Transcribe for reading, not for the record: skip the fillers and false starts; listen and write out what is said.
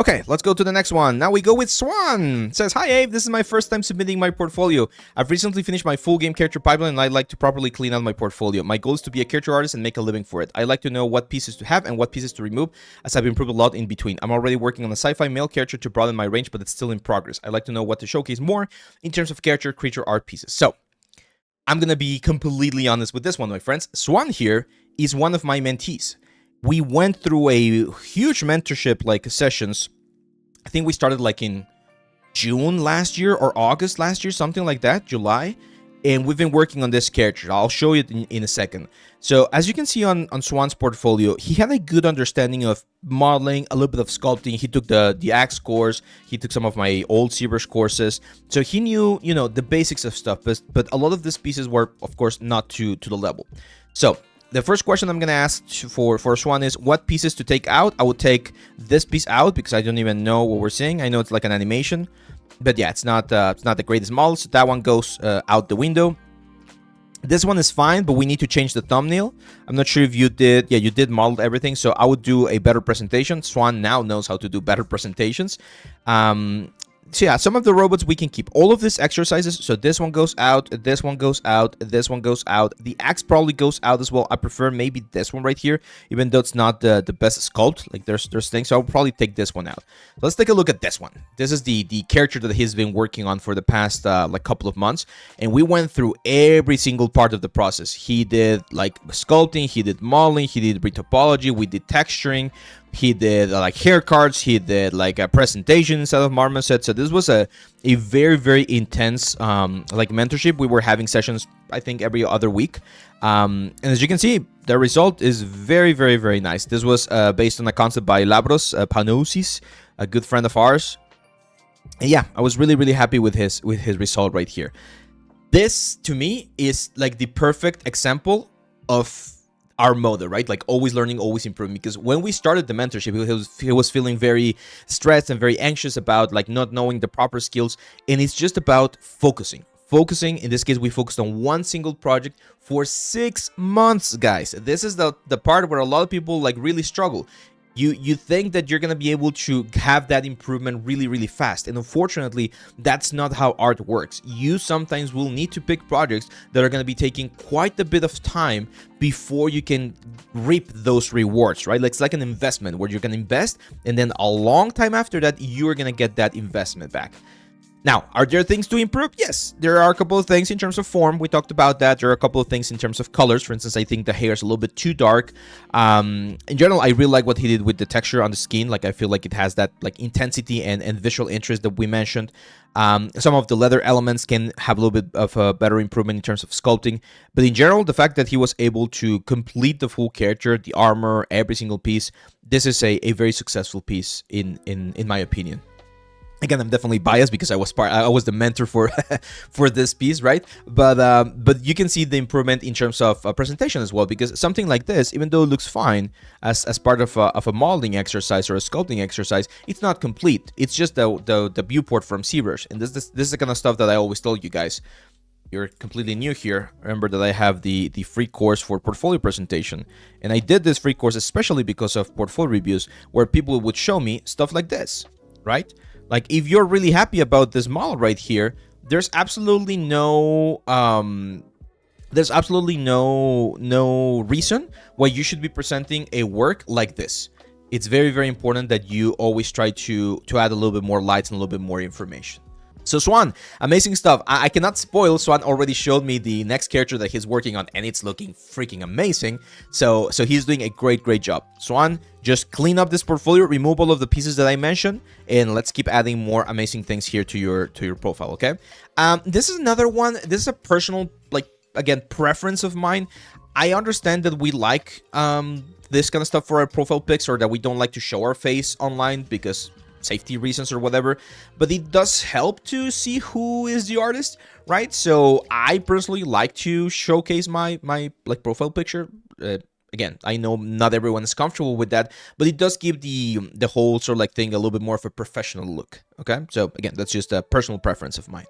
Okay, let's go to the next one. Now we go with Swan. It says, "Hi Abe, this is my first time submitting my portfolio. I've recently finished my full game character pipeline and I'd like to properly clean out my portfolio. My goal is to be a character artist and make a living for it. I'd like to know what pieces to have and what pieces to remove, as I've improved a lot in between. I'm already working on a sci-fi male character to broaden my range, but it's still in progress. I'd like to know what to showcase more in terms of character, creature art pieces." So, I'm going to be completely honest with this one, my friends. Swan here is one of my mentees. We went through a huge mentorship sessions. I think we started in June last year or August last year, something like that, July. And we've been working on this character. I'll show you in a second. So as you can see on Swan's portfolio, he had a good understanding of modeling, a little bit of sculpting. He took the Axe course. He took some of my old ZBrush courses. So he knew, the basics of stuff. But a lot of these pieces were, of course, not to the level. So the first question I'm going to ask for Swan is what pieces to take out. I would take this piece out because I don't even know what we're seeing. I know it's like an animation, but yeah, it's not the greatest model. So that one goes out the window. This one is fine, but we need to change the thumbnail. I'm not sure if you did. Yeah, you did model everything. So I would do a better presentation. Swan now knows how to do better presentations. So yeah, some of the robots we can keep. All of these exercises, so this one goes out, this one goes out, this one goes out. The axe probably goes out as well. I prefer maybe this one right here, even though it's not the best sculpt. There's things, so I'll probably take this one out. So let's take a look at this one. This is the character that he's been working on for the past couple of months, and we went through every single part of the process. He did sculpting, he did modeling, he did retopology, we did texturing. He did hair cards. He did a presentation instead of marmoset. So this was a very, very intense mentorship. We were having sessions, I think, every other week. And as you can see, the result is very, very, very nice. This was based on a concept by Labros Panosis, a good friend of ours. And yeah, I was really, really happy with his result right here. This to me is the perfect example of our motto, right? Always learning, always improving. Because when we started the mentorship, he was feeling very stressed and very anxious about not knowing the proper skills. And it's just about focusing. In this case, we focused on one single project for 6 months, guys. This is the part where a lot of people really struggle. You think that you're going to be able to have that improvement really, really fast. And unfortunately, that's not how art works. You sometimes will need to pick projects that are going to be taking quite a bit of time before you can reap those rewards, right? It's like an investment where you're going to invest, and then a long time after that, you're going to get that investment back. Now, are there things to improve? Yes, there are a couple of things in terms of form. We talked about that. There are a couple of things in terms of colors. For instance, I think the hair is a little bit too dark. In general, I really like what he did with the texture on the skin. I feel like it has that intensity and visual interest that we mentioned. Some of the leather elements can have a little bit of a better improvement in terms of sculpting. But in general, the fact that he was able to complete the full character, the armor, every single piece, this is a very successful piece in my opinion. Again, I'm definitely biased because I was the mentor for for this piece, right? But you can see the improvement in terms of presentation as well, because something like this, even though it looks fine as part of a modeling exercise or a sculpting exercise, it's not complete. It's just the viewport from ZBrush, and this is the kind of stuff that I always told you guys. You're completely new here. Remember that I have the free course for portfolio presentation, and I did this free course especially because of portfolio reviews, where people would show me stuff like this, right? If you're really happy about this model right here, there's absolutely no reason why you should be presenting a work like this. It's very, very important that you always try to add a little bit more lights and a little bit more information. So Swan, amazing stuff. I cannot spoil. Swan already showed me the next character that he's working on, and it's looking freaking amazing. So he's doing a great job. Swan, just clean up this portfolio, remove all of the pieces that I mentioned, and let's keep adding more amazing things here to your profile, okay? This is another one. This is a personal, again, preference of mine. I understand that we like this kind of stuff for our profile pics, or that we don't like to show our face online because safety reasons or whatever, but it does help to see who is the artist, right? So I personally like to showcase my profile picture. Again, I know not everyone is comfortable with that, but it does give the whole sort of thing a little bit more of a professional look. Okay, so again, that's just a personal preference of mine.